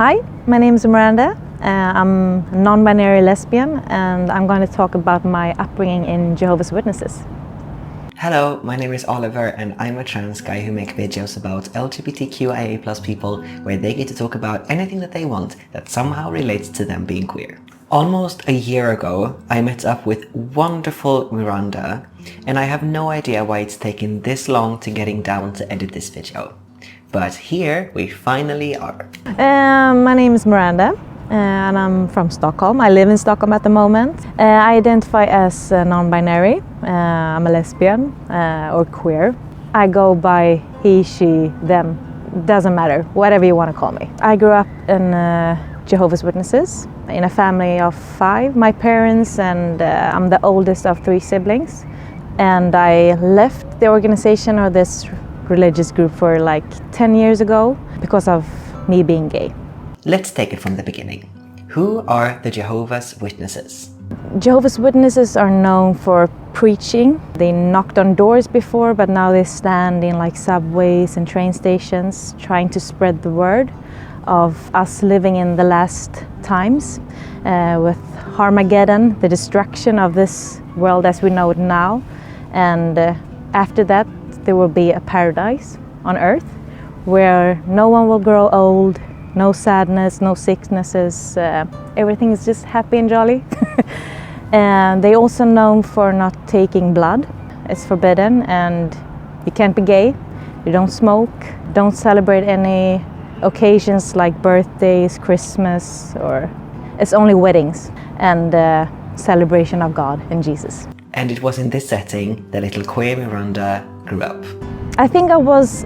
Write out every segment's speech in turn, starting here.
Hi, my name is Miranda. I'm a non-binary lesbian, and I'm going to talk about my upbringing in Jehovah's Witnesses. Hello, my name is Oliver and I'm a trans guy who makes videos about LGBTQIA+ people where they get to talk about anything that they want that somehow relates to them being queer. Almost a year ago, I met up with wonderful Miranda, and I have no idea why it's taken this long to getting down to edit this video. But here we finally are. My name is Miranda, and I'm from Stockholm. I live in Stockholm at the moment. I identify as non-binary. I'm a lesbian or queer. I go by he, she, them. Doesn't matter, whatever you want to call me. I grew up in Jehovah's Witnesses in a family of 5. My parents and I'm the oldest of 3 siblings. And I left the organization or this religious group for like 10 years ago because of me being gay. Let's take it from the beginning. Who are the Jehovah's Witnesses? Jehovah's Witnesses are known for preaching. They knocked on doors before, but now they stand in like subways and train stations trying to spread the word of us living in the last times with Armageddon, the destruction of this world as we know it now. And after that, there will be a paradise on earth where no one will grow old, no sadness, no sicknesses, everything is just happy and jolly. And they're also known for not taking blood. It's forbidden, and you can't be gay, you don't smoke, don't celebrate any occasions like birthdays, Christmas, or it's only weddings and celebration of God and Jesus. And it was in this setting that little queer Miranda grew up. I think I was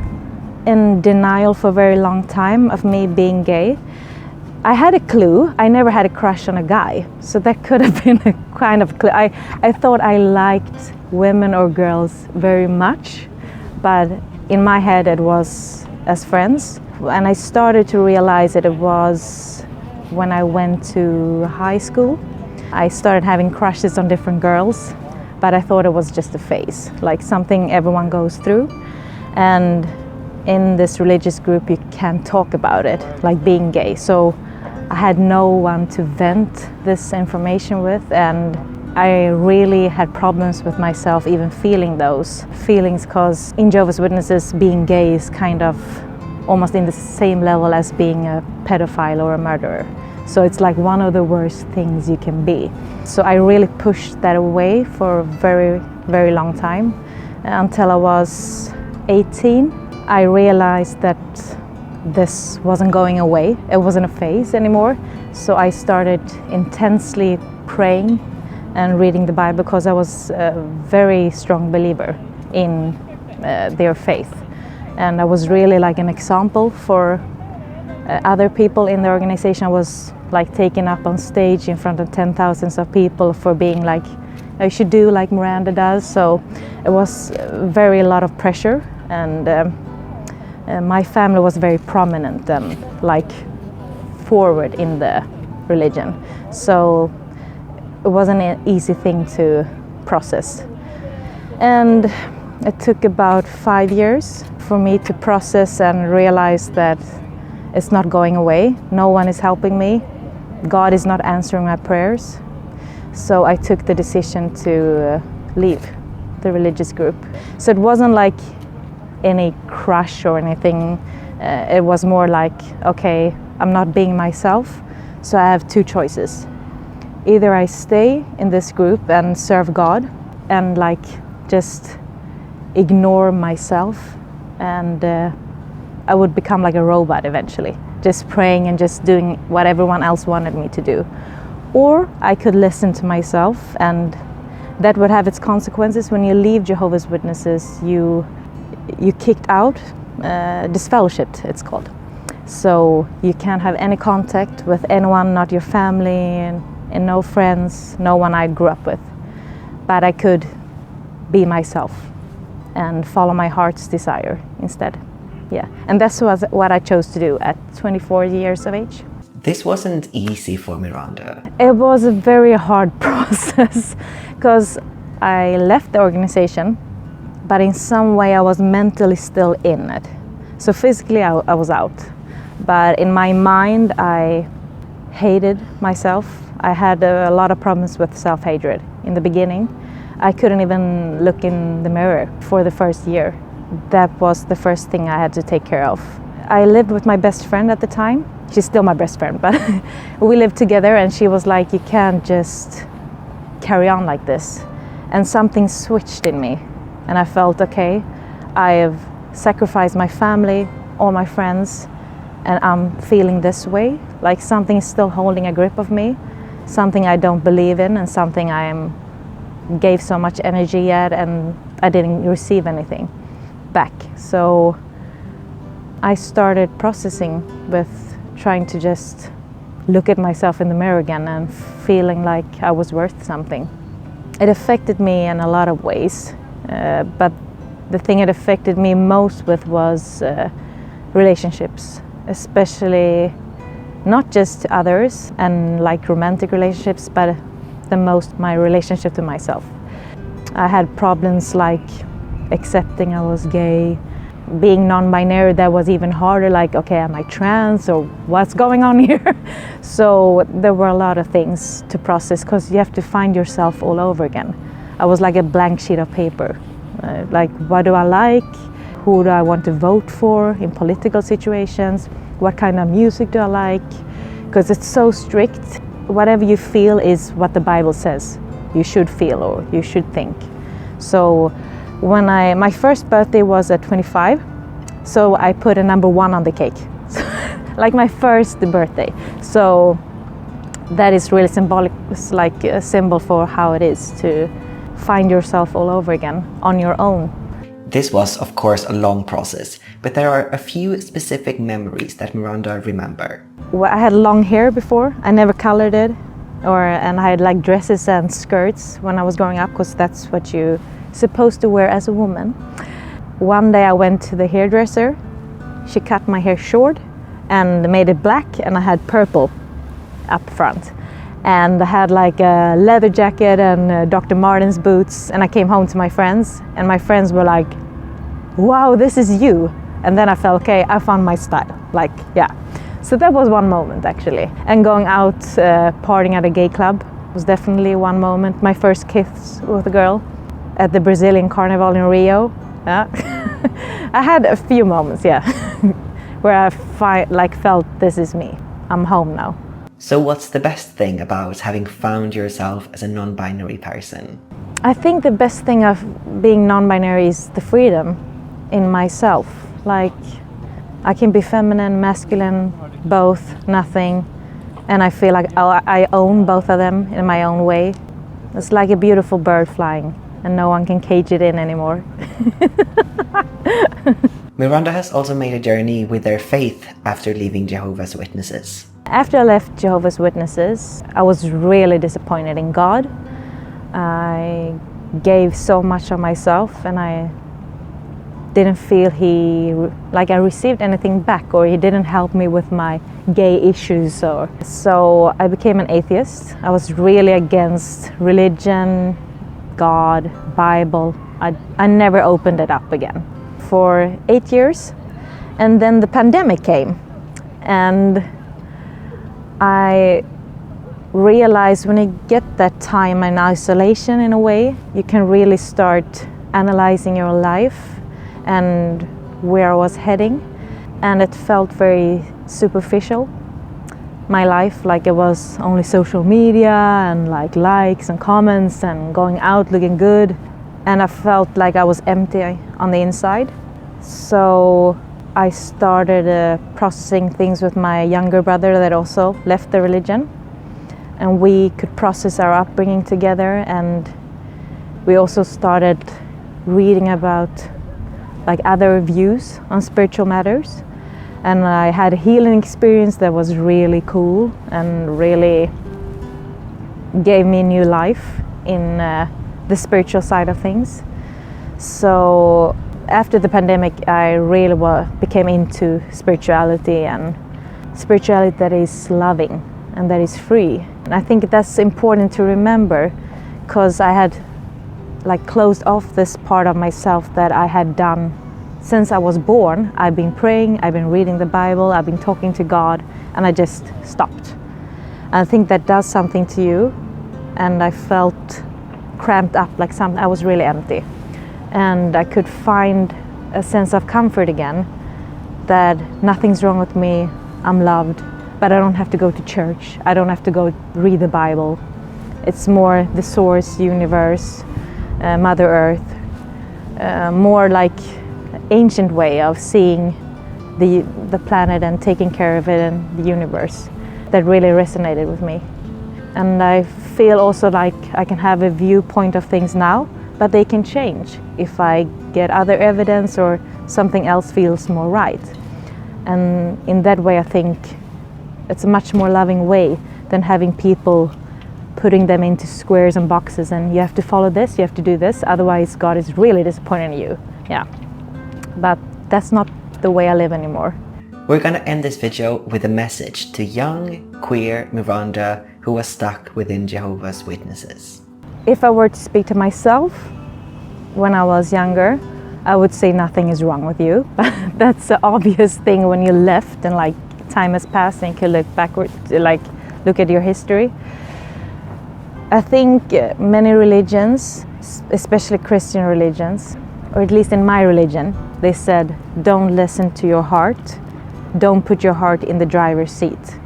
in denial for a very long time of me being gay. I had a clue. I never had a crush on a guy, so that could have been a kind of clue. I thought I liked women or girls very much, but in my head it was as friends. And I started to realize that it was when I went to high school. I started having crushes on different girls, but I thought it was just a phase, like something everyone goes through. And in this religious group you can't talk about it, like being gay. So I had no one to vent this information with, and I really had problems with myself even feeling those feelings, because in Jehovah's Witnesses being gay is kind of almost in the same level as being a pedophile or a murderer. So it's like one of the worst things you can be. So I really pushed that away for a very, very long time until I was 18. I realized that this wasn't going away. It wasn't a phase anymore. So I started intensely praying and reading the Bible, because I was a very strong believer in their faith. And I was really like an example for other people in the organization. I was like taken up on stage in front of 10,000s of people for being like, I should do like Miranda does. So it was very a lot of pressure, and my family was very prominent and like forward in the religion. So it wasn't an easy thing to process. And it took about 5 years for me to process and realize that it's not going away. No one is helping me. God is not answering my prayers. So I took the decision to leave the religious group. So it wasn't like any crush or anything. It was more like, okay, I'm not being myself, so I have 2 choices. Either I stay in this group and serve God and like just ignore myself, and I would become like a robot eventually, just praying and just doing what everyone else wanted me to do. Or I could listen to myself, and that would have its consequences. When you leave Jehovah's Witnesses, you kicked out, disfellowshipped it's called. So you can't have any contact with anyone, not your family, and no friends, no one I grew up with. But I could be myself and follow my heart's desire instead. Yeah, and that's what I chose to do at 24 years of age. This wasn't easy for Miranda. It was a very hard process, because I left the organization, but in some way I was mentally still in it. So physically I was out, But in my mind, I hated myself. I had a lot of problems with self-hatred in the beginning. I couldn't even look in the mirror for the first year. That was the first thing I had to take care of. I lived with my best friend at the time. She's still my best friend, but we lived together, and she was like, you can't just carry on like this. And something switched in me, and I felt, okay, I have sacrificed my family, all my friends, and I'm feeling this way, like something is still holding a grip of me, something I don't believe in, and something gave so much energy at, and I didn't receive anything back. So I started processing with trying to just look at myself in the mirror again and feeling like I was worth something. It affected me in a lot of ways, but the thing it affected me most with was relationships, especially not just to others and like romantic relationships, but the most my relationship to myself. I had problems like accepting I was gay. Being non-binary, that was even harder, like, okay, am I trans or what's going on here? So there were a lot of things to process because you have to find yourself all over again. I was like a blank sheet of paper. Like, what do I like? Who do I want to vote for in political situations? What kind of music do I like? Because it's so strict. Whatever you feel is what the Bible says you should feel or you should think. So when my first birthday was at 25, so I put a number 1 on the cake, like my first birthday. So that is really symbolic. It's like a symbol for how it is to find yourself all over again on your own. This was, of course, a long process, but there are a few specific memories that Miranda remember. Well, I had long hair before. I never colored it, and I had like dresses and skirts when I was growing up, because that's what you're supposed to wear as a woman. One day I went to the hairdresser. She cut my hair short and made it black, and I had purple up front. And I had like a leather jacket and Dr. Martens boots, and I came home to my friends, and my friends were like, wow, this is you. And then I felt, okay, I found my style, like, yeah. So that was one moment actually. And going out partying at a gay club was definitely one moment. My first kiss with a girl at the Brazilian carnival in Rio. Yeah. I had a few moments, yeah, where I felt this is me. I'm home now. So what's the best thing about having found yourself as a non-binary person? I think the best thing of being non-binary is the freedom in myself. Like, I can be feminine, masculine, both, nothing, and I feel like I own both of them in my own way. It's like a beautiful bird flying, and no one can cage it in anymore. Miranda has also made a journey with their faith after leaving Jehovah's Witnesses. After I left Jehovah's Witnesses, I was really disappointed in God. I gave so much of myself, and I didn't feel I received anything back, or he didn't help me with my gay issues. So I became an atheist. I was really against religion, God, Bible. I never opened it up again for 8 years. And then the pandemic came, and I realized when you get that time in isolation, in a way, you can really start analyzing your life and where I was heading. And it felt very superficial, my life, like it was only social media and like likes and comments and going out looking good. And I felt like I was empty on the inside. So I started processing things with my younger brother that also left the religion, and we could process our upbringing together. And we also started reading about like other views on spiritual matters, and I had a healing experience that was really cool and really gave me new life in the spiritual side of things. So after the pandemic, I really became into spirituality, and spirituality that is loving and that is free. And I think that's important to remember, because I had like closed off this part of myself that I had done since I was born, I've been praying, I've been reading the Bible, I've been talking to God, and I just stopped. I think that does something to you, and I felt cramped up, like something. I was really empty, and I could find a sense of comfort again, that nothing's wrong with me, I'm loved, but I don't have to go to church, I don't have to go read the Bible. It's more the source, universe, Mother Earth, more like ancient way of seeing the planet and taking care of it and the universe that really resonated with me. And I feel also like I can have a viewpoint of things now, but they can change if I get other evidence or something else feels more right. And in that way, I think it's a much more loving way than having people putting them into squares and boxes and you have to follow this, you have to do this, otherwise God is really disappointed in you. Yeah, but that's not the way I live anymore. We're gonna end this video with a message to young, queer Miranda who was stuck within Jehovah's Witnesses. If I were to speak to myself when I was younger, I would say nothing is wrong with you. That's the obvious thing when you left and like time has passed and you can look backward, like look at your history. I think many religions, especially Christian religions, or at least in my religion, they said, don't listen to your heart, don't put your heart in the driver's seat,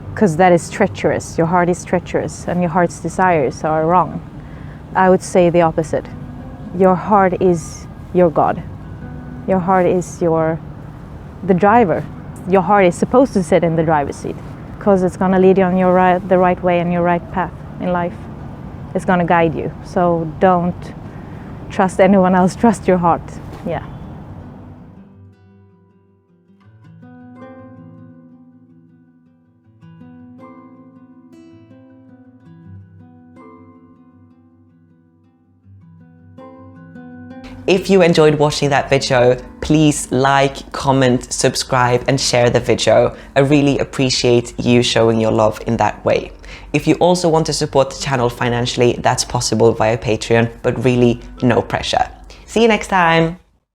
because that is treacherous. Your heart is treacherous and your heart's desires are wrong. I would say the opposite. Your heart is your God. Your heart is the driver. Your heart is supposed to sit in the driver's seat because it's going to lead you on the right way and your right path in life. It's going to guide you. So don't trust anyone else, trust your heart. Yeah. If you enjoyed watching that video, please like, comment, subscribe and share the video. I really appreciate you showing your love in that way. If you also want to support the channel financially, that's possible via Patreon, but really no pressure. See you next time.